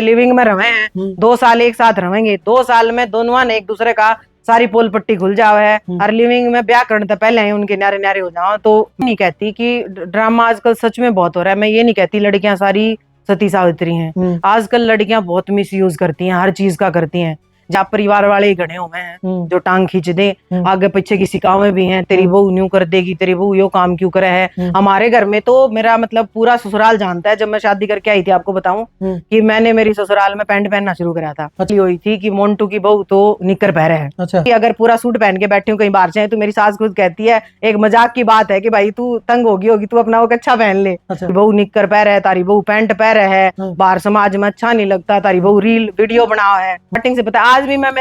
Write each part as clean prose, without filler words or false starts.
Living में रहे हैं, 2 साल एक साथ रहेंगे, 2 साल में दोनों ने एक दूसरे का सारी पोल पट्टी खुल जाओ है और लिविंग में ब्याह करने तो पहले ही उनके न्यारे न्यारे हो जाओ। तो नहीं कहती कि ड्रामा आजकल सच में बहुत हो रहा है, मैं ये नहीं कहती लड़कियां सारी सती सावित्री हैं। आजकल लड़कियां बहुत मिस यूज करती हैं, हर चीज का करती हैं। जहाँ परिवार वाले ही खड़े हुए हैं जो टांग खींच दे, आगे पीछे किसी काम में भी हैं, तेरी बहू न्यू कर देगी, तेरी बहू यो काम क्यों करे है। हमारे घर में तो मेरा मतलब पूरा ससुराल जानता है, जब मैं शादी करके आई थी आपको बताऊं कि मैंने मेरी ससुराल में पैंट पहनना शुरू करा था। हुई थी कि मोन्टू की बहू तो निक्कर पहरे है। अच्छा। कि अगर पूरा सूट पहन के बैठी हूँ कहीं बाहर जाए तो मेरी सास खुद कहती है, एक मजाक की बात है कि भाई तू तंग होगी तू अपना वो अच्छा पहन ले। अच्छा। बहू निक्कर पहरे है, तारी बहू पैंट पहरे है, बाहर समाज में अच्छा नहीं लगता, तारी बहू रील वीडियो बनाओ है। स्टार्टिंग से पता है, आज भी मैं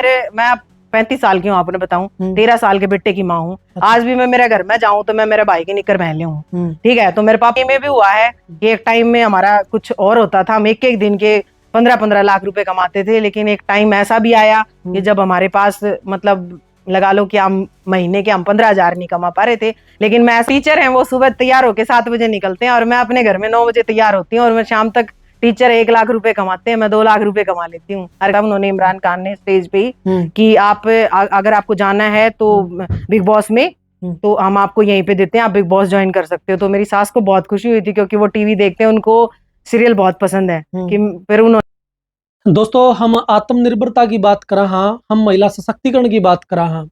35 साल की हूँ, आपने बताऊं 13 साल के बेटे की माँ हूँ। अच्छा। आज भी मैं मेरे घर में जाऊं तो मैं मेरे भाई की निक्कर पहन लूं। ठीक है। तो मेरे पापा में भी हुआ है कि एक टाइम में हमारा कुछ और होता था, हम एक दिन के 15-15 लाख रुपए कमाते थे, लेकिन एक टाइम ऐसा भी आया कि जब हमारे पास मतलब लगा लो कि हम महीने के 15,000 नहीं कमा पा रहे थे। लेकिन मैं टीचर हैं, वो सुबह तैयार होके 7 बजे निकलते हैं और मैं अपने घर में 9 बजे तैयार होती हूँ और मैं शाम तक टीचर 1 लाख रुपए कमाते हैं, मैं 2 लाख रुपए कमा लेती हूँ। उन्होंने इमरान खान ने स्टेज पे ही कि आप अगर आपको जाना है तो बिग बॉस में तो हम आपको यहीं पे देते हैं, आप बिग बॉस ज्वाइन कर सकते हो। तो मेरी सास को बहुत खुशी हुई थी क्योंकि वो टीवी देखते हैं, उनको सीरियल बहुत पसंद है कि फिर उन्होंने। दोस्तों हम आत्मनिर्भरता की बात करा, हाँ हम महिला सशक्तिकरण की बात करा। हाँ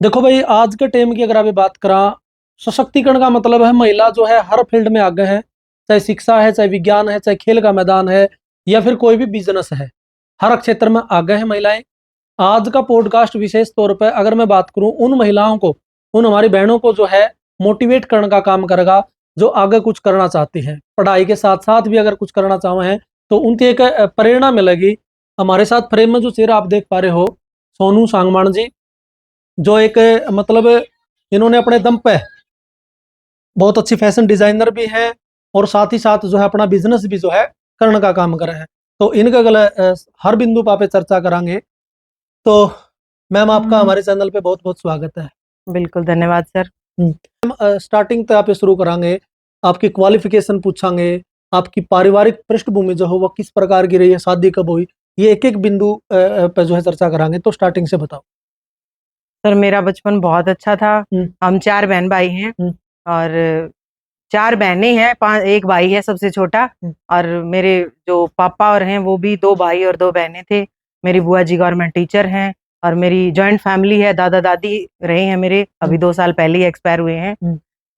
देखो भाई, आज के टाइम की अगर आप बात करा, सशक्तिकरण का मतलब है महिला जो है हर फील्ड में आगे है, चाहे शिक्षा है, चाहे विज्ञान है, चाहे खेल का मैदान है, या फिर कोई भी बिजनेस है, हर क्षेत्र में आगे है महिलाएं। आज का पॉडकास्ट विशेष तौर पर अगर मैं बात करूं उन महिलाओं को, उन हमारी बहनों को जो है मोटिवेट करने का काम करेगा, जो आगे कुछ करना चाहती हैं, पढ़ाई के साथ साथ भी अगर कुछ करना चाहे हैं तो उनकी एक प्रेरणा मिलेगी। हमारे साथ फ्रेम में जो चेहरा आप देख पा रहे हो, सोनू सांगवान जी, जो एक मतलब इन्होंने अपने दम पे बहुत अच्छी फैशन डिजाइनर भी हैं और साथ ही साथ जो है अपना बिजनेस भी जो है करने का काम कर रहे हैं। तो इनका गल हर बिंदु पे चर्चा करेंगे। तो मैम आपका हमारे चैनल पे बहुत बहुत स्वागत है। बिल्कुल, धन्यवाद सर। स्टार्टिंग तो आप शुरू करांगे, आपकी क्वालिफिकेशन पूछांगे, आपकी पारिवारिक पृष्ठभूमि जो हो वो किस प्रकार की रही है, शादी कब हुई, ये एक एक बिंदु पे जो है चर्चा करांगे। तो स्टार्टिंग से बताओ। सर मेरा बचपन बहुत अच्छा था। हम 4 बहन भाई हैं और 4 बहनें हैं, 1 भाई है सबसे छोटा। और मेरे जो पापा और हैं वो भी 2 भाई और 2 बहनें थे। मेरी बुआ जी गवर्नमेंट टीचर हैं और मेरी जॉइंट फैमिली है, दादा दादी रहे हैं मेरे, अभी 2 साल पहले ही एक्सपायर हुए हैं।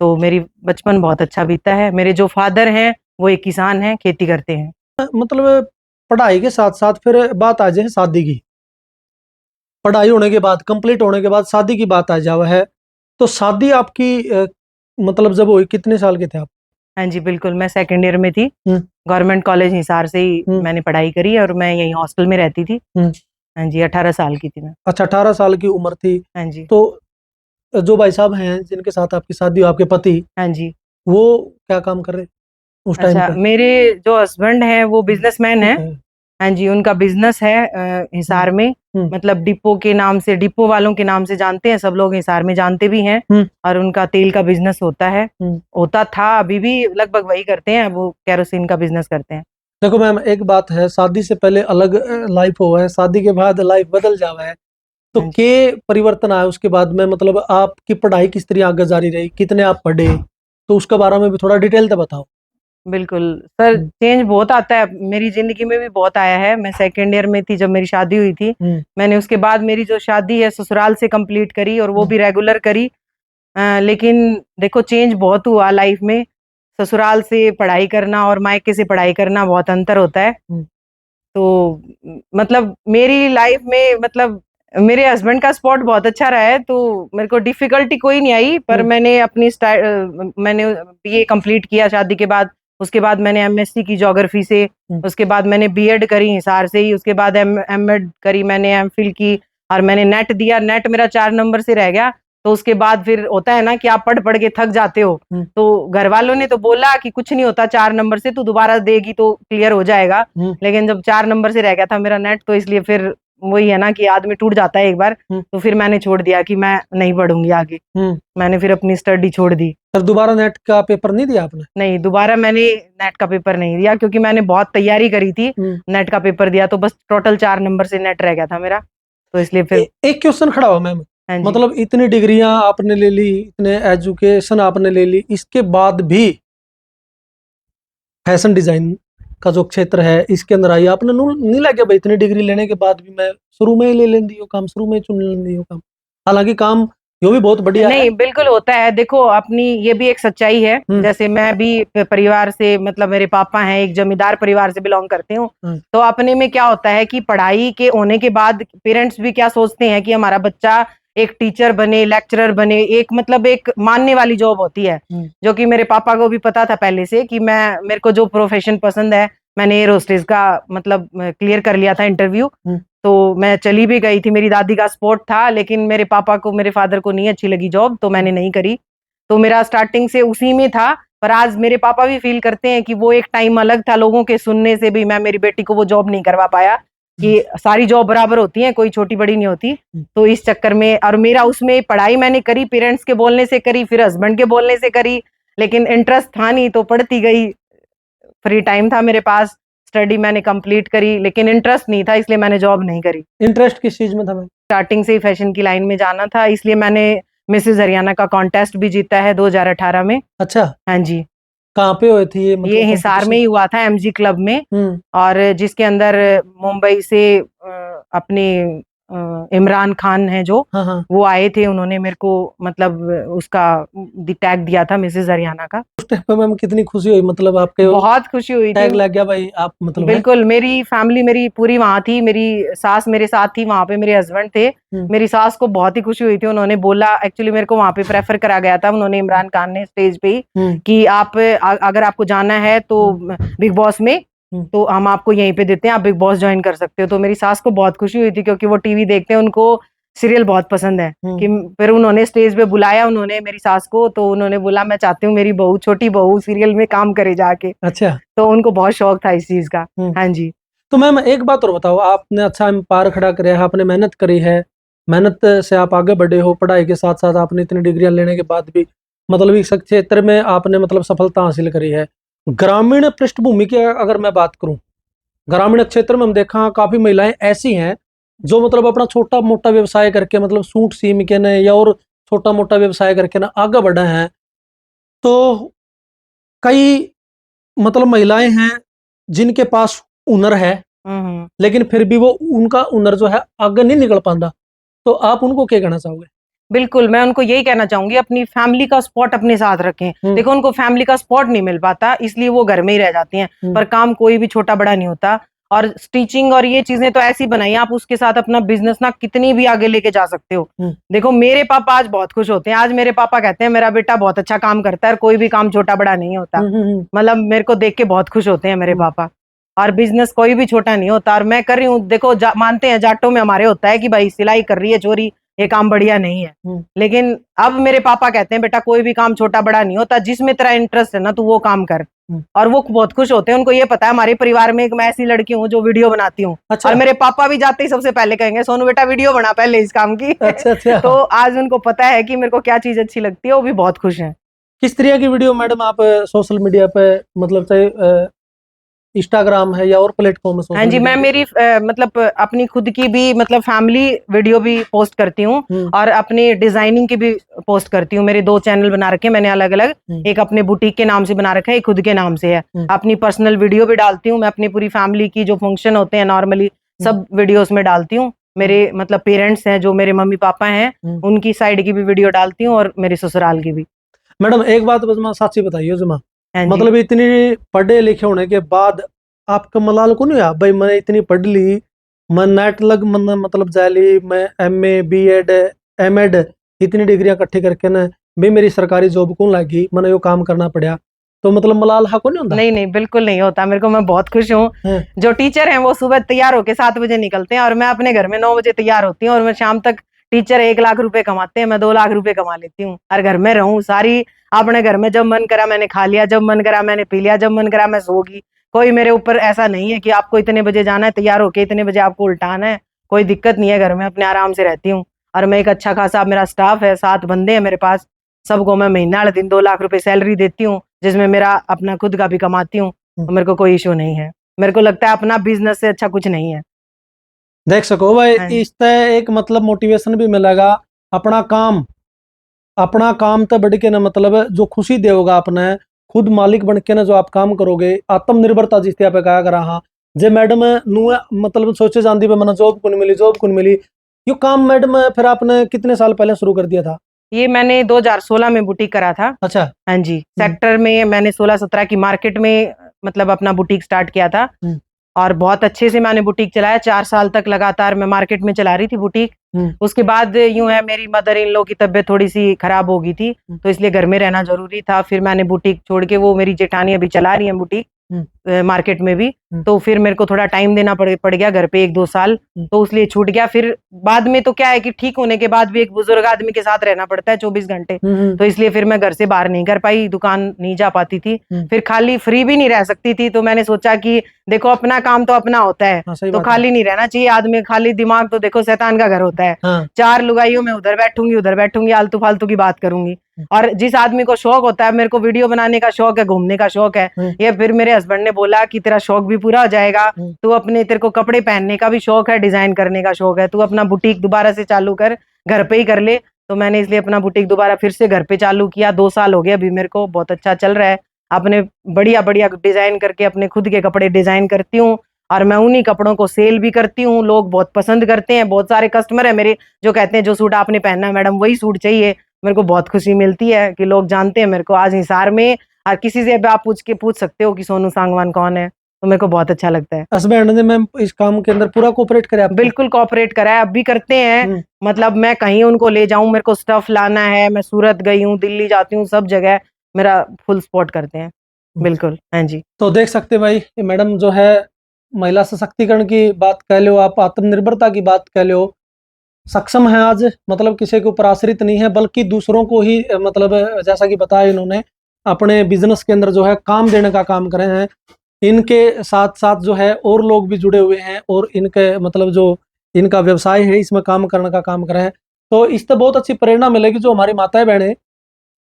तो मेरी बचपन बहुत अच्छा बीता है। मेरे जो फादर हैं वो एक किसान हैं, खेती करते हैं। मतलब पढ़ाई के साथ साथ फिर बात आ जाए शादी की, पढ़ाई होने के बाद, कंप्लीट होने के बाद शादी की बात आ जावा है, तो शादी आपकी मतलब जब हुई कितने साल के थे आप? हाँ जी बिल्कुल, मैं सेकंड ईयर में थी। गवर्नमेंट कॉलेज हिसार से ही मैंने पढ़ाई करी और मैं यहीं हॉस्टल में रहती थी। हाँ जी, 18 साल की थी मैं। अच्छा, 18 साल की उम्र थी। हाँ जी। तो जो भाई साहब हैं जिनके साथ आपकी शादी हुई, आपके पति, हाँ जी, वो क्या काम कर रहे उस टाइम अच्छा पे? मेरे जो हस्बैंड हैं वो बिजनेसमैन है। हाँ जी, उनका बिजनेस है हिसार में, मतलब डिपो के नाम से, डिपो वालों के नाम से जानते हैं सब लोग, हिसार में जानते भी हैं। और उनका तेल का बिजनेस होता है, होता था, अभी भी लगभग वही करते हैं, वो केरोसिन का बिजनेस करते हैं। देखो मैम, एक बात है, शादी से पहले अलग लाइफ हुआ है, शादी के बाद लाइफ बदल जावा है, तो हाँ जी। के परिवर्तन आया उसके बाद में? मतलब आपकी पढ़ाई किस तरह आगे जारी रही, कितने आप पढ़े, तो उसके बारे में भी थोड़ा डिटेल से बताओ। बिल्कुल सर, चेंज बहुत आता है, मेरी जिंदगी में भी बहुत आया है। मैं सेकेंड ईयर में थी जब मेरी शादी हुई थी। मैंने उसके बाद मेरी जो शादी है ससुराल से कंप्लीट करी और वो भी रेगुलर करी। लेकिन देखो चेंज बहुत हुआ लाइफ में। ससुराल से पढ़ाई करना और मायके से पढ़ाई करना बहुत अंतर होता है। तो मतलब मेरी लाइफ में मतलब मेरे हस्बैंड का स्पॉट बहुत अच्छा रहा है, तो मेरे को डिफिकल्टी कोई नहीं आई। पर मैंने अपनी मैंने बीए कंप्लीट किया शादी के बाद। उसके बाद मैंने एमएससी की ज्योग्राफी से, उसके बाद मैंने बीएड करी हिसार से ही, उसके बाद एमएड करी मैंने, एमफिल की, और मैंने नेट दिया। नेट मेरा 4 नंबर से रह गया। तो उसके बाद फिर होता है ना कि आप पढ़ पढ़ के थक जाते हो, तो घर वालों ने तो बोला कि कुछ नहीं होता, 4 नंबर से तू दोबारा देगी तो क्लियर हो जाएगा। लेकिन जब 4 नंबर से रह गया था मेरा नेट, तो इसलिए फिर वही है ना कि आदमी टूट जाता है एक बार, तो फिर मैंने छोड़ दिया कि मैं नहीं पढ़ूंगी आगे। मैंने फिर अपनी स्टडी छोड़ दी। फिर दोबारा नेट का पेपर नहीं दिया आपने? नहीं, दोबारा मैंने नेट का पेपर नहीं दिया, क्योंकि मैंने बहुत तैयारी करी थी। नेट का पेपर दिया तो बस टोटल 4 नंबर से नेट रह गया था मेरा, तो इसलिए फिर एक क्वेश्चन खड़ा हुआ मैम, हाँ जी। मतलब इतनी डिग्रियां आपने ले ली, इतने एजुकेशन आपने ले ली, इसके बाद भी फैशन डिजाइन का जो क्षेत्र है इसके अंदर आई, आपने नहीं लगे भाई इतनी डिग्री लेने के बाद भी मैं शुरू में ही ले लेंदी हो काम, शुरू में ही चुन लेंदी हो काम? हालांकि काम यो भी बहुत बढ़िया है। नहीं, बिल्कुल होता है। देखो, अपनी ये भी एक सच्चाई है। जैसे मैं भी परिवार से, मतलब मेरे पापा हैं, एक जमींदार परिवार से बिलोंग करती हूँ। तो अपने में क्या होता है कि पढ़ाई के होने के बाद पेरेंट्स भी क्या सोचते हैं कि हमारा बच्चा एक टीचर बने, लेक्चरर बने, एक मतलब एक मानने वाली जॉब होती है, जो कि मेरे पापा को भी पता था पहले से कि मेरे को जो प्रोफेशन पसंद है, मैंने एयर होस्टेस का मतलब क्लियर कर लिया था इंटरव्यू, तो मैं चली भी गई थी। मेरी दादी का सपोर्ट था, लेकिन मेरे पापा को, मेरे फादर को नहीं अच्छी लगी जॉब, तो मैंने नहीं करी। तो मेरा स्टार्टिंग से उसी में था। पर आज मेरे पापा भी फील करते हैं कि वो एक टाइम अलग था, लोगों के सुनने से भी मैं मेरी बेटी को वो जॉब नहीं करवा पाया, कि सारी जॉब बराबर होती है, कोई छोटी बड़ी नहीं होती। तो इस चक्कर में, और मेरा उसमें पढ़ाई मैंने करी, पेरेंट्स के बोलने से करी, फिर हस्बैंड के बोलने से करी, लेकिन इंटरेस्ट था नहीं तो पढ़ती गई। फ्री टाइम था मेरे पास, स्टडी मैंने कंप्लीट करी, लेकिन इंटरेस्ट नहीं था, इसलिए मैंने जॉब नहीं करी। इंटरेस्ट किस चीज में था मैम? स्टार्टिंग से ही फैशन की लाइन में जाना था, इसलिए मैंने मिसेस हरियाणा का कॉन्टेस्ट भी जीता है 2018 में। अच्छा, हाँ जी। कहाँ पे हुए थे ये, मतलब ये हिसार में ही हुआ था, एमजी क्लब में। और जिसके अंदर मुंबई से अपने इमरान खान है जो, वो आए थे, उन्होंने मेरे को मतलब उसका टैग दिया था मिसेस हरियाणा का। उस टाइम पे मैम कितनी खुशी हुई, मतलब आपके बहुत खुशी हुई थी। टैग लग गया भाई, आप मतलब बिल्कुल। मेरी फैमिली मेरी पूरी वहां थी, मेरी सास मेरे साथ थी वहां पे, मेरे हस्बैंड थे। मेरी सास को बहुत ही खुशी हुई थी, उन्होंने बोला, एक्चुअली मेरे को वहां पे प्रेफर करा गया था, उन्होंने, इमरान खान ने स्टेज पे ही, कि आप अगर आपको जाना है तो बिग बॉस में, तो हम आपको यहीं पे देते हैं, आप बिग बॉस ज्वाइन कर सकते हो। तो मेरी सास को बहुत खुशी हुई थी, क्योंकि वो टीवी देखते हैं, उनको सीरियल बहुत पसंद है। कि फिर उन्होंने स्टेज पे बुलाया, उन्होंने मेरी सास को, तो उन्होंने बोला मैं चाहती हूँ मेरी बहू, छोटी बहू सीरियल में काम करे जाके। अच्छा, तो उनको बहुत शौक था इस चीज का। हाँ जी। तो मैम एक बात और बताओ, आपने अच्छा एम्पायर खड़ा किया है, आपने मेहनत करी है, मेहनत से आप आगे बढ़े हो, पढ़ाई के साथ साथ आपने इतनी डिग्रियां लेने के बाद भी मतलब इस क्षेत्र में आपने मतलब सफलता हासिल करी है। ग्रामीण पृष्ठभूमि की अगर मैं बात करूं, ग्रामीण क्षेत्र में हम देखा काफी महिलाएं ऐसी हैं जो मतलब अपना छोटा मोटा व्यवसाय करके, मतलब सूट सीम के ने या और छोटा मोटा व्यवसाय करके ना आगे बढ़े हैं। तो कई मतलब महिलाएं हैं जिनके पास हुनर है, लेकिन फिर भी वो उनका हुनर जो है आगे नहीं निकल पाता, तो आप उनको क्या कहना चाहोगे? बिल्कुल, मैं उनको यही कहना चाहूंगी, अपनी फैमिली का सपोर्ट अपने साथ रखें। देखो, उनको फैमिली का सपोर्ट नहीं मिल पाता, इसलिए वो घर में ही रह जाती हैं। पर काम कोई भी छोटा बड़ा नहीं होता। और स्टिचिंग और ये चीजें तो ऐसी बनाई, आप उसके साथ अपना बिजनेस ना कितनी भी आगे लेके जा सकते हो। देखो, मेरे पापा आज बहुत खुश होते हैं। आज मेरे पापा कहते हैं मेरा बेटा बहुत अच्छा काम करता है, और कोई भी काम छोटा बड़ा नहीं होता। मतलब मेरे को देख के बहुत खुश होते हैं मेरे पापा। और बिजनेस कोई भी छोटा नहीं होता, और मैं कर रही हूँ। देखो, मानते हैं जाटों में हमारे होता है कि भाई सिलाई कर रही है चोरी, ये काम बढ़िया नहीं है। लेकिन अब मेरे पापा कहते हैं बेटा कोई भी काम छोटा बड़ा नहीं होता, जिसमें तेरा इंटरेस्ट है ना तू वो काम कर। और वो बहुत खुश होते हैं, उनको ये पता है हमारे परिवार में एक मैं ऐसी लड़की हूँ जो वीडियो बनाती हूँ। अच्छा। और मेरे पापा भी जाते ही सबसे पहले कहेंगे सोनू बेटा वीडियो बना पहले इस काम की। अच्छा, अच्छा। तो आज उनको पता है कि मेरे को क्या चीज अच्छी लगती है, वो भी बहुत खुश है। किस तरह की वीडियो मैडम आप सोशल मीडिया पे, मतलब चाहे इंस्टाग्राम है या और प्लेटफॉर्म है? हाँ जी, मैं मेरी मतलब अपनी खुद की भी मतलब फैमिली वीडियो भी पोस्ट करती हूँ, और अपनी डिजाइनिंग की भी पोस्ट करती हूँ। मेरे 2 चैनल बना रखे हैं मैंने अलग अलग, एक अपने बुटीक के नाम से बना रखा है, एक खुद के नाम से है। अपनी पर्सनल वीडियो भी डालती हूँ मैं, अपनी पूरी फैमिली की जो फंक्शन होते हैं नॉर्मली सब वीडियोस में डालती हूँ। मेरे मतलब पेरेंट्स हैं जो मेरे मम्मी पापा हैं, उनकी साइड की भी वीडियो डालती हूँ, और मेरे ससुराल की भी। मैडम एक बात बस साची बताइए जुमा, मतलब इतनी पढ़े लिखे होने के बाद आपका मलाल को नहीं हुआ भाई मैं इतनी पढ़ ली, मैं नेट लग मन मतलब जाली, मैं MA BEd MEd इतनी डिग्रियां इकट्ठी करके ना भी मेरी सरकारी जॉब को लगी, मैंने यो काम करना पड़ा, तो मतलब मलाल हा को नहीं होता? नहीं नहीं, बिल्कुल नहीं होता मेरे को। मैं बहुत खुश हूँ। जो टीचर हैं वो सुबह तैयार होके 7 बजे निकलते हैं, और मैं अपने घर में 9 बजे तैयार होती हूँ, और मैं शाम तक, टीचर 1 लाख रुपए कमाते हैं, मैं 2 लाख रुपए कमा लेती हूँ। और घर में रहूं सारी, अपने घर में जब मन करा मैंने खा लिया, जब मन करा मैंने पी लिया, जब मन करा मैं सो गई। कोई मेरे ऊपर ऐसा नहीं है कि आपको इतने बजे जाना है, तैयार होके इतने बजे आपको उल्टाना है, कोई दिक्कत नहीं है, घर में अपने आराम से रहती हूँ। और मैं एक अच्छा खासा मेरा स्टाफ है, 7 बंदे हैं मेरे पास, सबको मैं महीना वाले दिन 2 लाख रुपए सैलरी देती हूँ, जिसमें मेरा अपना खुद का भी कमाती हूँ, तो मेरे को कोई इशू नहीं है। मेरे को लगता है अपना बिजनेस से अच्छा कुछ नहीं है। देख सको भाई, हाँ। इससे एक मतलब मोटिवेशन भी मिलेगा। अपना काम तो बढ़ के ना, मतलब जो खुशी देगा अपने खुद मालिक बन के ना, जो आप काम करोगे, आत्मनिर्भरता जिस पे कहा करा। हाँ जे मैडम नू मतलब सोचे जाती पे मैंने जॉब कौन मिली, जॉब कौन मिली, यो काम मैडम फिर आपने कितने साल पहले शुरू कर दिया था? ये मैंने 2016 में बुटीक करा था। अच्छा। हाँ जी, सेक्टर में मैंने 16-17 की मार्केट में मतलब अपना बुटीक स्टार्ट किया था। और बहुत अच्छे से मैंने बुटीक चलाया, 4 साल तक लगातार मैं मार्केट में चला रही थी बुटीक। उसके बाद यूं है, मेरी मदर इन लॉ की तबीयत थोड़ी सी खराब हो गई थी, तो इसलिए घर में रहना जरूरी था। फिर मैंने बुटीक छोड़ के, वो मेरी जेठानी अभी चला रही है बुटीक मार्केट में भी, तो फिर मेरे को थोड़ा टाइम देना पड़ गया घर पे, 1-2 साल, तो इसलिए छूट गया। फिर बाद में तो क्या है कि ठीक होने के बाद भी एक बुजुर्ग आदमी के साथ रहना पड़ता है 24 घंटे, तो इसलिए फिर मैं घर से बाहर नहीं कर पाई, दुकान नहीं जा पाती थी। फिर खाली फ्री भी नहीं रह सकती थी, तो मैंने सोचा कि देखो अपना काम तो अपना होता है, तो खाली नहीं रहना चाहिए आदमी। खाली दिमाग तो देखो शैतान का घर होता है। 4 लुगाइयों में उधर बैठूंगी, आलतू फालतू की बात करूंगी। और जिस आदमी को शौक होता है, मेरे को वीडियो बनाने का शौक है, घूमने का शौक है, ये फिर मेरे हस्बैंड ने बोला कि तेरा शौक भी पूरा हो जाएगा, तू अपने, तेरे को कपड़े पहनने का भी शौक है, डिजाइन करने का शौक है, तू अपना बुटीक दोबारा से चालू कर, घर पे ही कर ले। तो मैंने इसलिए अपना बुटीक दोबारा फिर से घर पे चालू किया। 2 साल हो गए अभी मेरे को, बहुत अच्छा चल रहा है। अपने बढ़िया बढ़िया डिजाइन करके अपने खुद के कपड़े डिजाइन करती हूँ, और मैं उन्हीं कपड़ों को सेल भी करती हूँ। लोग बहुत पसंद करते हैं, बहुत सारे कस्टमर है मेरे जो कहते हैं जो सूट आपने पहनना है मैडम वही सूट चाहिए। मेरे को बहुत खुशी मिलती है कि लोग जानते हैं मेरे को आज हिसार में, और किसी से भी आप पूछ सकते हो कि सोनू सांगवान कौन है, तो मेरे को बहुत अच्छा लगता है। हस्बैंड ने मैम इस काम के अंदर पूरा कोऑपरेट करे आपको? बिल्कुल कोऑपरेट करा है, अब भी करते हैं। मतलब मैं कहीं उनको ले जाऊं, मेरे को स्टफ लाना है, मैं सूरत गई हूँ, दिल्ली जाती हूँ, सब जगह मेरा फुल सपोर्ट करते हैं। बिल्कुल, हाँ जी। तो देख सकते भाई, मैडम जो है महिला सशक्तिकरण की बात कह लो, आप आत्मनिर्भरता की बात कह लो, सक्षम है आज, मतलब किसी के ऊपर आश्रित नहीं है, बल्कि दूसरों को ही मतलब जैसा कि बताया इन्होंने, अपने बिजनेस के अंदर जो है काम देने का काम करे हैं। इनके साथ साथ जो है और लोग भी जुड़े हुए हैं, और इनके मतलब जो इनका व्यवसाय है इसमें काम करने का काम कर रहे हैं। तो इससे बहुत अच्छी प्रेरणा मिलेगी जो हमारी माताएं बहनें,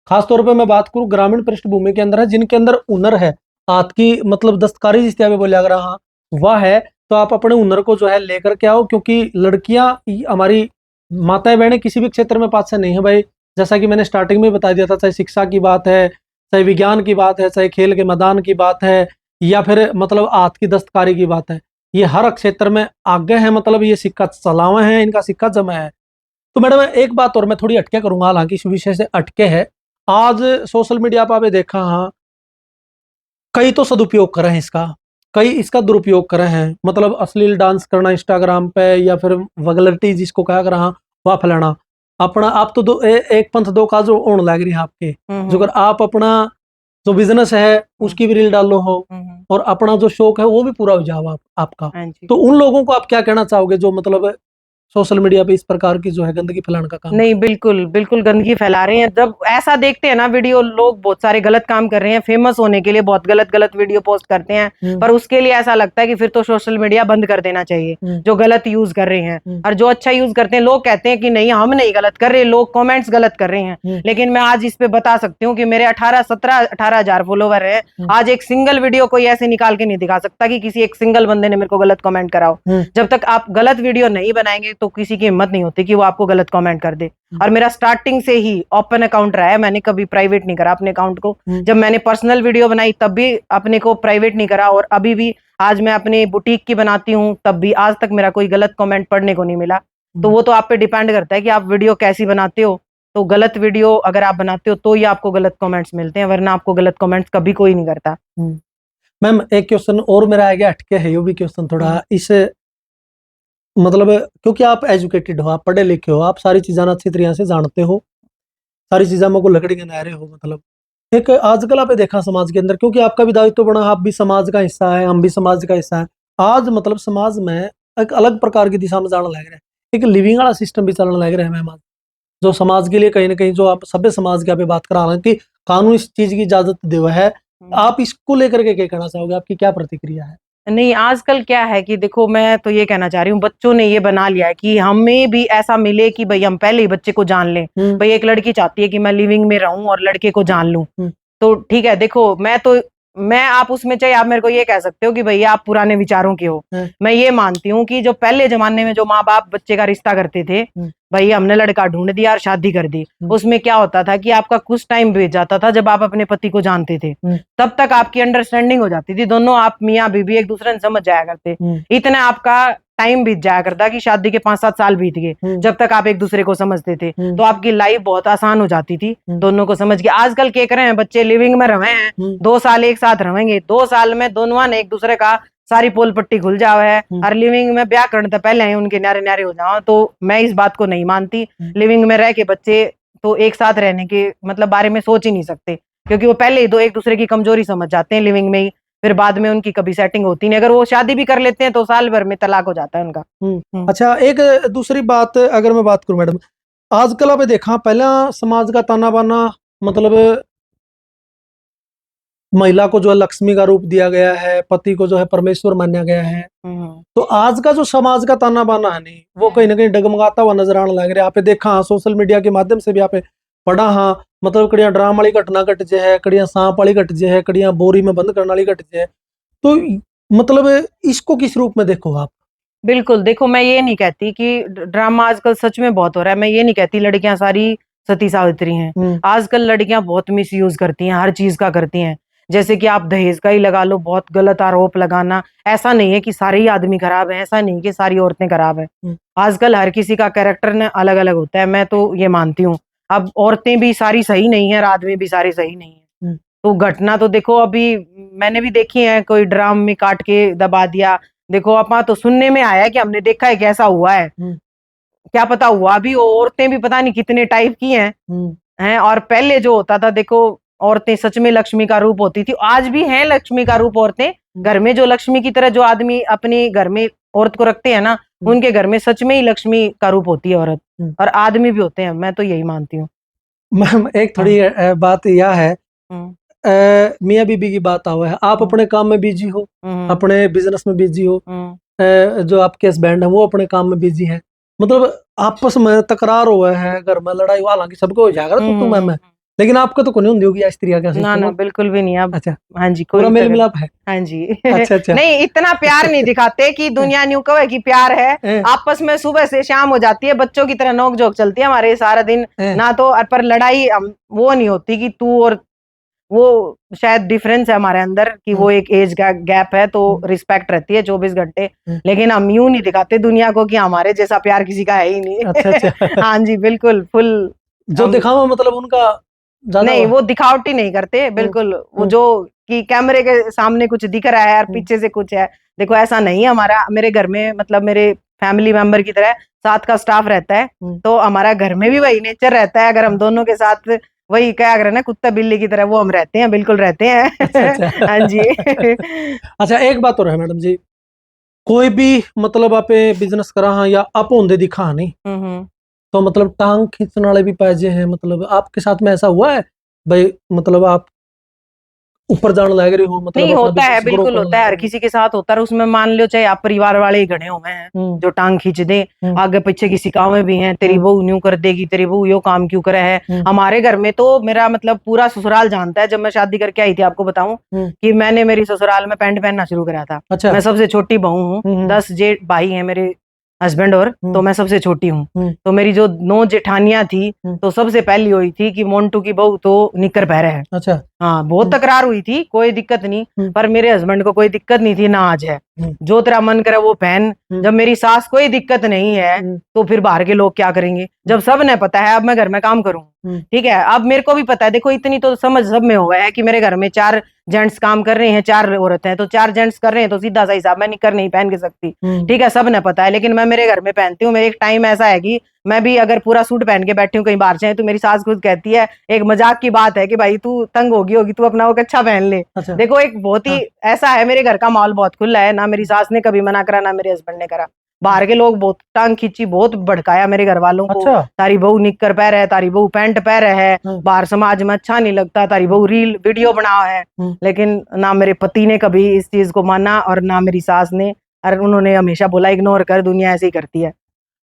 खासतौर पे मैं बात करूँ ग्रामीण पृष्ठभूमि के अंदर है, जिनके अंदर हुनर है, हाथ की मतलब दस्तकारी जिस तरह बोलिया अगर हाँ वह है, तो आप अपने हुनर को जो है लेकर के आओ, क्योंकि लड़कियां हमारी माताएं बहनें किसी भी क्षेत्र में पास से नहीं है भाई। जैसा कि मैंने स्टार्टिंग में बता दिया था, चाहे शिक्षा की बात है, चाहे विज्ञान की बात है, चाहे खेल के मैदान की बात है, या फिर मतलब हाथ की दस्तकारी की बात है, ये हर क्षेत्र में आगे है। मतलब ये सिक्का चलावे हैं, इनका सिक्का जमा है। तो मैडम एक बात और मैं थोड़ी अटके करूंगा, हालांकि इस विषय से अटके है। आज सोशल मीडिया पर आपने देखा, हाँ कई तो सदुपयोग कर रहे हैं इसका, कई इसका दुरुपयोग कर रहे हैं, मतलब अश्लील डांस करना इंस्टाग्राम पे, या फिर वगलरिटी जिसको कहा कर रहा वह फैलाना। अपना आप तो एक पंथ दो काज होने लग रही है आपके, जो अगर आप अपना जो बिजनेस है उसकी भी रील डालो हो, और अपना जो शौक है वो भी पूरा हो जाओ आपका। तो उन लोगों को आप क्या कहना चाहोगे जो मतलब सोशल मीडिया पे इस प्रकार की जो है गंदगी फैलाने का काम? नहीं, बिल्कुल बिल्कुल गंदगी फैला रहे हैं। जब ऐसा देखते हैं ना वीडियो, लोग बहुत सारे गलत काम कर रहे हैं, फेमस होने के लिए बहुत गलत गलत वीडियो पोस्ट करते हैं, पर उसके लिए ऐसा लगता है कि फिर तो सोशल मीडिया बंद कर देना चाहिए जो गलत यूज कर रहे हैं। और जो अच्छा यूज करते हैं, लोग कहते हैं कि नहीं हम नहीं गलत कर रहे, लोग कॉमेंट्स गलत कर रहे हैं। लेकिन मैं आज इस पे बता सकती हूँ कि मेरे 18-17-18 हजार फॉलोवर है। आज एक सिंगल वीडियो कोई ऐसे निकाल के नहीं दिखा सकता कि किसी एक सिंगल बंदे ने मेरे को गलत कमेंट कराओ। जब तक आप गलत वीडियो नहीं बनाएंगे तो किसी की हिम्मत नहीं होती कि वो आपको गलत कमेंट कर दे। और मेरा स्टार्टिंग से ही ओपन अकाउंट रहा है, मैंने कभी प्राइवेट नहीं करा अपने अकाउंट को। जब मैंने पर्सनल वीडियो बनाई तब भी अपने को प्राइवेट नहीं करा, और अभी भी आज मैं अपने बुटीक की बनाती हूँ तब भी आज तक मेरा कोई गलत कमेंट पढ़ने को नहीं मिला। तो वो तो आप पे डिपेंड करता है कि आप वीडियो कैसी बनाते हो। तो गलत वीडियो अगर आप बनाते हो तो ही आपको गलत कमेंट्स मिलते हैं, वरना आपको गलत कमेंट्स कभी कोई नहीं करता। मैम एक क्वेश्चन और मेरा आएगा, अटके है ये भी क्वेश्चन थोड़ा इस मतलब, क्योंकि आप एजुकेटेड हो, आप पढ़े लिखे हो, आप सारी चीजें अच्छी तरह से जानते हो, सारी चीजें को लकड़ी के नारे हो, मतलब एक आजकल आप देखा समाज के अंदर, क्योंकि आपका भी दायित्व बना, आप भी समाज का हिस्सा है, हम भी समाज का हिस्सा है। आज मतलब समाज में एक अलग प्रकार की दिशा में जाने लग रहा है, एक लिविंग वाला सिस्टम भी चलने लग रहा है मैम आज, जो समाज के लिए कहीं ना कहीं जो आप सभ्य समाज के आप बात करा रहे हैं कि कानून इस चीज की इजाजत दे हुआ है। आप इसको लेकर के क्या कहना चाहोगे, आपकी क्या प्रतिक्रिया है? नहीं, आजकल क्या है कि देखो, मैं तो ये कहना चाह रही हूँ, बच्चों ने ये बना लिया है कि हमें भी ऐसा मिले कि भाई हम पहले ही बच्चे को जान लें। भाई एक लड़की चाहती है कि मैं लिविंग में रहूं और लड़के को जान लूं, तो ठीक है। देखो, मैं आप उसमें, चाहे आप मेरे को ये कह सकते हो कि भैया आप पुराने विचारों के हो। मैं ये मानती हूँ कि जो पहले जमाने में जो माँ बाप बच्चे का रिश्ता करते थे, भाई हमने लड़का ढूंढ दिया और शादी कर दी, उसमें क्या होता था कि आपका कुछ टाइम बीत जाता था जब आप अपने पति को जानते थे, तब तक आपकी अंडरस्टैंडिंग हो जाती थी, दोनों आप मियाँ बीबी एक दूसरे से समझ जाया करते। इतना आपका टाइम बीत जाया करता कि शादी के 5-7 साल बीत गए जब तक आप एक दूसरे को समझते थे, तो आपकी लाइफ बहुत आसान हो जाती थी दोनों को समझ के। आजकल क्या कर रहे हैं बच्चे, लिविंग में रहे हैं, 2 साल एक साथ रहेंगे, 2 साल में दोनों ने एक दूसरे का सारी पोल पट्टी खुल जाओ है, और लिविंग में ब्याह करने तो पहले ही उनके न्यारे न्यारे हो जाओ। तो मैं इस बात को नहीं मानती। लिविंग में रह के बच्चे तो एक साथ रहने के मतलब बारे में सोच ही नहीं सकते, क्योंकि वो पहले ही दो एक दूसरे की कमजोरी समझ जाते हैं लिविंग में ही, फिर बाद में उनकी कभी सेटिंग होती नहीं। अगर वो शादी भी कर लेते हैं तो साल भर में तलाक हो जाता है उनका। अच्छा, एक दूसरी बात अगर मैं बात करूं मैडम, आजकल आपने देखा पहला समाज का ताना बाना, मतलब महिला को जो है लक्ष्मी का रूप दिया गया है, पति को जो है परमेश्वर माना गया है। तो आज का जो समाज का ताना बाना है नहीं, वो कहीं ना कहीं डगमगाता हुआ नजर आने लग रहा है। आपने देखा हाँ, सोशल मीडिया के माध्यम से भी आपने पढ़ा हाँ, मतलब कड़िया ड्राम वाली घटना घट जे है, कड़िया सांप वाली घट जे है, कड़िया बोरी में बंद करने वाली घट जे है। तो मतलब इसको किस रूप में देखो आप? बिल्कुल, देखो, मैं ये नहीं कहती कि ड्रामा आजकल सच में बहुत हो रहा है। मैं ये नहीं कहती लड़कियां सारी सती सावित्री हैं। आजकल लड़कियां बहुत मिसयूज करती हैं, हर चीज का करती हैं। जैसे कि आप दहेज का ही लगा लो, बहुत गलत आरोप लगाना। ऐसा नहीं है कि सारे ही आदमी खराब हैं, ऐसा नहीं कि सारी औरतें खराब हैं। आजकल हर किसी का कैरेक्टर ना अलग अलग होता है, मैं तो ये मानती हूँ। अब औरतें भी सारी सही नहीं है और आदमी भी सारे सही नहीं है। तो घटना तो देखो, अभी मैंने भी देखी है, कोई ड्राम में काट के दबा दिया। देखो, अपना तो सुनने में आया है कि हमने देखा है कैसा हुआ है, क्या पता हुआ भी हो। औरतें भी पता नहीं कितने टाइप की हैं। और पहले जो होता था, देखो, औरतें सच में लक्ष्मी का रूप होती थी, आज भी हैं लक्ष्मी का रूप औरतें घर में। जो लक्ष्मी की तरह जो आदमी अपने घर में औरत को रखते हैं ना, उनके घर में सच में ही लक्ष्मी का रूप होती है औरत, और आदमी भी होते हैं। मैं तो यही मानती हूँ। मैम एक थोड़ी बात यह है, मियाँ बीबी की बात हुआ है, आप अपने काम में बिजी हो, अपने बिजनेस में बिजी हो, जो आपके हस्बैंड है वो अपने काम में बिजी है, मतलब आपस में तकरार हुआ है, घर में लड़ाई, हालांकि सबको हो जाएगा तो मैं लेकिन आपको तो कोई नहीं होगी स्त्री का ना ना, बिल्कुल भी नहीं। अब अच्छा, हाँ जी, पूरा मेल मिलाप है। हाँ जी। अच्छा अच्छा। नहीं, इतना प्यार नहीं दिखाते कि दुनिया न्यू कहे कि प्यार है। आपस में सुबह से शाम हो जाती है, बच्चों की तरह नोक झोंक चलती है हमारे सारा दिन ना। तो पर लड़ाई वो नहीं होती कि तू और वो, शायद डिफरेंस है हमारे अंदर कि वो एक एज का गैप है, तो रिस्पेक्ट रहती है 24 घंटे। लेकिन हम यूं नहीं दिखाते दुनिया को कि हमारे जैसा प्यार किसी का है ही नहीं। अच्छा अच्छा। हाँ जी, बिल्कुल फुल। जो दिखावा मतलब उनका नहीं, वो दिखावटी नहीं करते बिल्कुल। वो जो कि कैमरे के सामने कुछ दिख रहा है और पीछे से कुछ है, देखो ऐसा नहीं है। हमारा, मेरे घर में मतलब मेरे फैमिली मेंबर की तरह साथ का स्टाफ रहता है, तो हमारा घर में भी वही नेचर रहता है। अगर हम दोनों के साथ वही क्या कर रहे ना, कुत्ता बिल्ली की तरह, वो हम रहते हैं, बिल्कुल रहते हैं। अच्छा। हाँ जी। अच्छा, एक बात और है मैडम जी, कोई भी मतलब आप बिजनेस करा हाँ या आप होंदे दिखा नहीं, तो मतलब टांग खींचने वाले भी पाजे हैं, मतलब आपके साथ में ऐसा हुआ है भाई, मतलब आप ऊपर जाने लग रहे हो, मतलब नहीं, अपना होता है, बिजनेस ग्रो बिल्कुल करने होता है, लग हर रहे किसी के साथ होता है। उसमें मान लो चाहे आप परिवार वाले ही घने हुए हैं जो टांग खींच दे, आगे पीछे किसी काम में भी हैं, तेरी बहू न्यू कर देगी, तेरी बहू यो काम क्यों करे है। हमारे घर में तो मेरा मतलब पूरा ससुराल जानता है। जब मैं शादी करके आई थी, आपको बताऊं कि मैंने मेरी ससुराल में पैंट पहनना शुरू करा था। अच्छा। मैं सबसे छोटी बहू हूँ, 10 जेठ भाई हैं मेरे हस्बैंड और, तो मैं सबसे छोटी हूँ। तो मेरी जो 9 जेठानियां थी, तो सबसे पहली हुई थी कि मोन्टू की बहू तो निकर पहरे है। अच्छा। हाँ, बहुत तकरार हुई थी, कोई दिक्कत नहीं, पर मेरे हस्बैंड को कोई दिक्कत नहीं थी ना, आज है। जो तेरा मन करे वो पहन। जब मेरी सास कोई दिक्कत नहीं है, तो फिर बाहर के लोग क्या करेंगे, जब सब ने पता है अब मैं घर में काम करूँ। ठीक है, अब मेरे को भी पता है, देखो इतनी तो समझ सब में हुआ है कि मेरे घर में 4 जेंट्स काम कर रहे हैं, 4 औरतें हैं, तो 4 जेंट्स कर रहे हैं, तो सीधा सा हिसाब, मैं निकर नहीं पहन के सकती। ठीक है, सब ने पता है, लेकिन मैं मेरे घर में पहनती हूँ। मेरे एक टाइम ऐसा है कि मैं भी अगर पूरा सूट पहन के बैठी हूँ कहीं बाहर जाए, तो मेरी सास खुद कहती है, एक मजाक की बात है कि भाई तू तंग होगी, तू अपना वो अच्छा पहन ले। अच्छा। देखो, एक बहुत ही ऐसा है, मेरे घर का माहौल बहुत खुला है, ना मेरी सास ने कभी मना करा, ना मेरे हस्बैंड ने करा। बाहर के लोग बहुत टांग खींची, बहुत भड़काया मेरे घर वालों को। अच्छा। तारी बहू निक्कर पहरे है, तारी बहू पैंट पहरे है, बाहर समाज में अच्छा नहीं लगता, तारी बहू रील वीडियो बना है। लेकिन ना मेरे पति ने कभी इस चीज को माना और ना मेरी सास ने, और उन्होंने हमेशा बोला इग्नोर कर, दुनिया ऐसे ही करती है।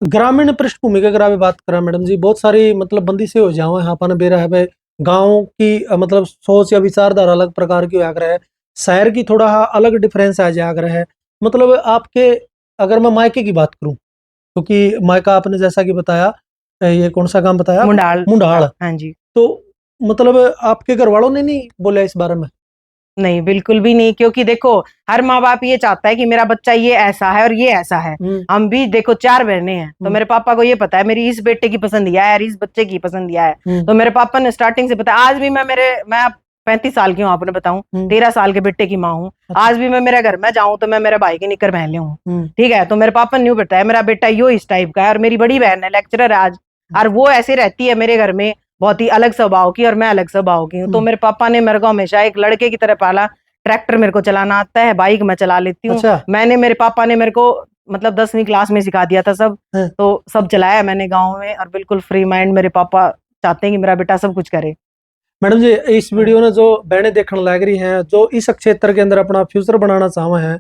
ग्रामीण पृष्ठभूमि की अगर आप बात करें मैडम जी, बहुत सारी मतलब बंदिशें हो जाओ यहाँ पर बेरा है। गाँव की मतलब सोच या विचारधारा अलग प्रकार की हो है, शहर की थोड़ा अलग डिफरेंस आ जाकर है। मतलब आपके, अगर मैं मायके की बात करूं, क्योंकि मायका आपने जैसा कि बताया, ये कौन सा काम बताया? मुंडाल। मुंडाल। हाँ जी। तो मतलब आपके घर वालों ने नहीं बोला इस बारे में? नहीं, बिल्कुल भी नहीं, क्योंकि देखो हर माँ बाप ये चाहता है कि मेरा बच्चा ये ऐसा है और ये ऐसा है। हम भी देखो 4 बहनें हैं, तो मेरे पापा को ये पता है मेरी इस बेटे की पसंद यह है और इस बच्चे की पसंद यह है। तो मेरे पापा ने स्टार्टिंग से बताया। आज भी मैं 35 साल की हूँ, आपने बताऊं 13 साल के बेटे की माँ हूँ। आज भी मैं मेरे घर में जाऊं तो मैं मेरे भाई की निकर पहन लूं, ठीक है। तो मेरे पापा ने यूं बताया मेरा बेटा यो इस टाइप का है, और मेरी बड़ी बहन है लेक्चरर है आज, और वो ऐसे रहती है मेरे घर में बहुत ही अलग स्वभाव की, और मैं अलग स्वभाव की हूँ। तो मेरे पापा ने मेरे को हमेशा एक लड़के की तरह पाला। ट्रैक्टर मेरे को चलाना आता है, बाइक मैं चला लेती हूँ। अच्छा। मेरे पापा ने मेरे को मतलब 10वीं क्लास में सिखा दिया था सब। तो सब चलाया मैंने गाँव में, और बिल्कुल फ्री माइंड मेरे पापा चाहते हैं कि मेरा बेटा सब कुछ करे। मैडम जी, इस वीडियो ने जो बहनें देखने लग रही हैं, जो इस क्षेत्र के अंदर अपना फ्यूचर बनाना चाह हैं,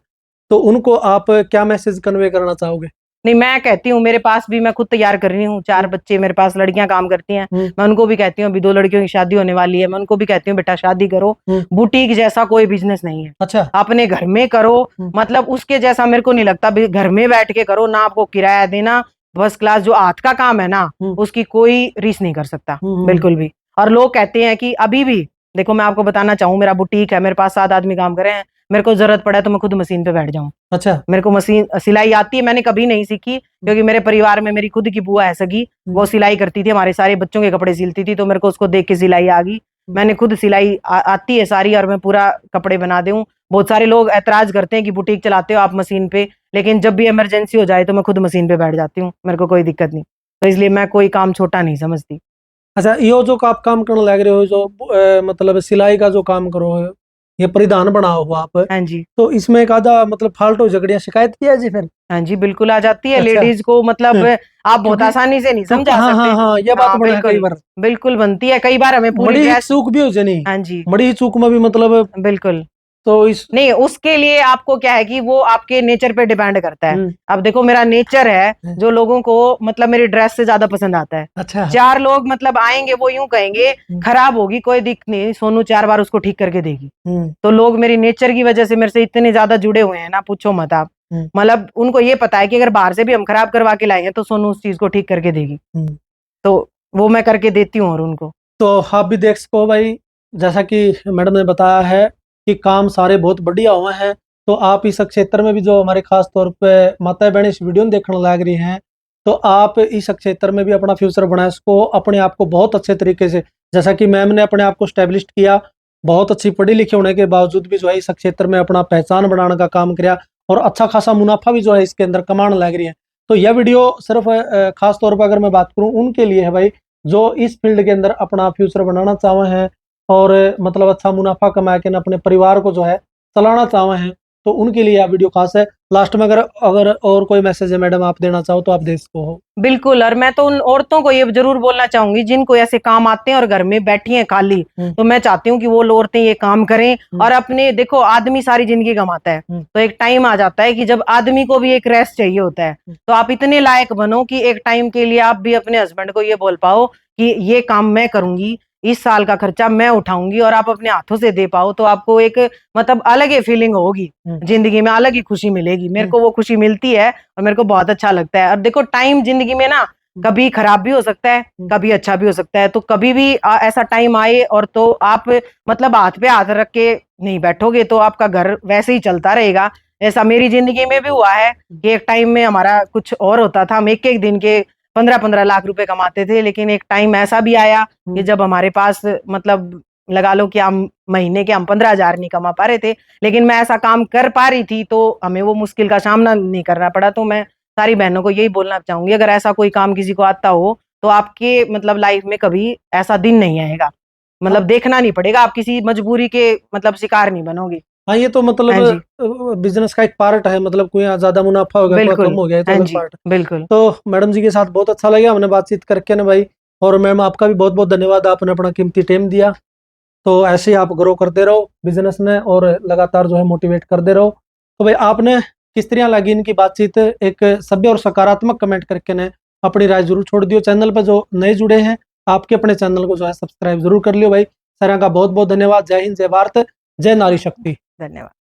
तो उनको आप क्या मैसेज कन्वे करना चाहोगे? नहीं, मैं कहती हूँ मेरे पास भी, मैं खुद तैयार कर रही हूँ 4 बच्चे मेरे पास, लड़कियां काम करती हैं। मैं उनको भी कहती हूँ, अभी 2 लड़कियों की शादी होने वाली है, मैं उनको भी कहती हूँ बेटा शादी करो। बुटीक जैसा कोई बिजनेस नहीं है। अच्छा। अपने घर में करो, मतलब उसके जैसा मेरे को नहीं लगता। घर में बैठ के करो ना, आपको किराया देना, फर्स्ट क्लास जो हाथ का काम है ना, उसकी कोई रीस नहीं कर सकता बिल्कुल भी। और लोग कहते हैं कि अभी भी देखो, मैं आपको बताना चाहूँ, मेरा बुटीक है, मेरे पास 7 आदमी काम कर रहे हैं, मेरे को जरूरत पड़े तो मैं खुद मशीन पे बैठ जाऊं। अच्छा। मेरे को मशीन सिलाई आती है, मैंने कभी नहीं सीखी, क्योंकि मेरे परिवार में मेरी खुद की बुआ है सगी, वो सिलाई करती थी, हमारे सारे बच्चों के कपड़े सिलती थी, तो मेरे को उसको देख के सिलाई आ गई। मैंने खुद सिलाई आती है सारी, और मैं पूरा कपड़े बना दूं। बहुत सारे लोग ऐतराज करते हैं कि बुटीक चलाते हो आप मशीन पे, लेकिन जब भी इमरजेंसी हो जाए तो मैं खुद मशीन पे बैठ जाती हूँ, मेरे को कोई दिक्कत नहीं। तो इसलिए मैं कोई काम छोटा नहीं समझती। अच्छा, यो जो आप काम करने लग रहे हो, जो मतलब सिलाई का जो काम करो, ये परिधान बनाओ हो आप, हाँ जी। तो इसमें एक आधा मतलब फाल्टू झगड़ियां शिकायत किया जी फिर? हाँ जी, बिल्कुल आ जाती है। अच्छा। लेडीज को मतलब आप बहुत क्योंकि आसानी से नहीं समझा हाँ हाँ सकते। हाँ, ये बात हाँ बना है कई बिल्कुल, बार। बिल्कुल बनती है, कई बार हमें पूरी बड़ी ही ड्रेस। चूक भी हो जानी। हाँ जी, बड़ी ही चूक में भी मतलब, बिल्कुल। तो इस नहीं, उसके लिए आपको क्या है कि वो आपके नेचर पे डिपेंड करता है। अब देखो मेरा नेचर है जो लोगों को मतलब मेरी ड्रेस से ज्यादा पसंद आता है। अच्छा। 4 लोग मतलब आएंगे, वो यूं कहेंगे खराब होगी, कोई दिक्कत नहीं, सोनू 4 बार उसको ठीक करके देगी। तो लोग मेरी नेचर की वजह से मेरे से इतने ज्यादा जुड़े हुए हैं ना, पूछो मत आप। मतलब उनको ये पता है कि अगर बाहर से भी हम खराब करवा के लाए हैं तो सोनू उस चीज को ठीक करके देगी। तो वो मैं करके देती हूँ और उनको। तो आप भी देख सको भाई, जैसा कि मैडम ने बताया है कि काम सारे बहुत बढ़िया हुए हैं। तो आप इस क्षेत्र में भी, जो हमारे खास तौर पे माता बहन इस वीडियो में देखने लग रही हैं, तो आप इस क्षेत्र में भी अपना फ्यूचर बना सको, अपने आप को बहुत अच्छे तरीके से, जैसा कि मैम ने अपने आप को स्टैब्लिश किया, बहुत अच्छी पढ़ी लिखी होने के बावजूद भी जो है इस क्षेत्र में अपना पहचान बनाने का काम किया, और अच्छा खासा मुनाफा भी जो है इसके अंदर कमाने लग रही है। तो यह वीडियो सिर्फ खास तौर पर अगर मैं बात करूँ उनके लिए है भाई, जो इस फील्ड के अंदर अपना फ्यूचर बनाना चाहे हैं, और मतलब अच्छा मुनाफा कमा के अपने परिवार को जो है चलाना चाहे हैं, तो उनके लिए यह वीडियो खास है। लास्ट में अगर अगर और कोई मैसेज है मैडम आप देना चाहो तो आप दे सको हो। बिल्कुल, और मैं तो उन औरतों को ये जरूर बोलना चाहूंगी जिनको ऐसे काम आते हैं और घर में बैठी हैं खाली, तो मैं चाहती हूँ कि वो औरतें ये काम करें। और अपने देखो, आदमी सारी जिंदगी कमाता है, तो एक टाइम आ जाता है कि जब आदमी को भी एक रेस्ट चाहिए होता है। तो आप इतने लायक बनो कि एक टाइम के लिए आप भी अपने हस्बैंड को ये बोल पाओ कि ये काम मैं करूंगी, इस साल का खर्चा मैं उठाऊंगी, और आप अपने हाथों से दे पाओ, तो आपको एक मतलब अलग ही फीलिंग होगी जिंदगी में, अलग ही खुशी मिलेगी। मेरे को वो खुशी मिलती है और मेरे को बहुत अच्छा लगता है। और देखो टाइम जिंदगी में ना कभी खराब भी हो सकता है, कभी अच्छा भी हो सकता है। तो कभी भी ऐसा टाइम आए और तो आप मतलब हाथ पे हाथ रख के नहीं बैठोगे तो आपका घर वैसे ही चलता रहेगा। ऐसा मेरी जिंदगी में भी हुआ है कि एक टाइम में हमारा कुछ और होता था, हम एक एक दिन के 15-15 लाख रुपए कमाते थे, लेकिन एक टाइम ऐसा भी आया कि जब हमारे पास मतलब लगा लो कि हम महीने के 15,000 नहीं कमा पा रहे थे, लेकिन मैं ऐसा काम कर पा रही थी, तो हमें वो मुश्किल का सामना नहीं करना पड़ा। तो मैं सारी बहनों को यही बोलना चाहूंगी, अगर ऐसा कोई काम किसी को आता हो तो आपके मतलब लाइफ में कभी ऐसा दिन नहीं आएगा, मतलब देखना नहीं पड़ेगा, आप किसी मजबूरी के मतलब शिकार नहीं बनोगे। हाँ, ये तो हाँ जी, मतलब बिजनेस का एक पार्ट है, मतलब कोई ज्यादा मुनाफा हो गया, कोई बिल्कुल। कम हो गया, ये तो हाँ अलग जी, पार्ट है। बिल्कुल। तो मैडम जी के साथ बहुत अच्छा लगा हमने बातचीत करके ना भाई। और मैम आपका भी बहुत बहुत धन्यवाद, आपने अपना कीमती टाइम दिया। तो ऐसे ही आप ग्रो करते रहो बिजनेस में और लगातार जो है मोटिवेट करते रहो। तो भाई आपने किस तरह लगी इनकी बातचीत, एक सभ्य और सकारात्मक कमेंट करके ने अपनी राय जरूर छोड़ दियो। चैनल पर जो नए जुड़े हैं, आपके अपने चैनल को जो है सब्सक्राइब जरूर कर लियो भाई। सर का बहुत बहुत धन्यवाद। जय हिंद, जय भारत, जय नारी शक्ति। धन्यवाद।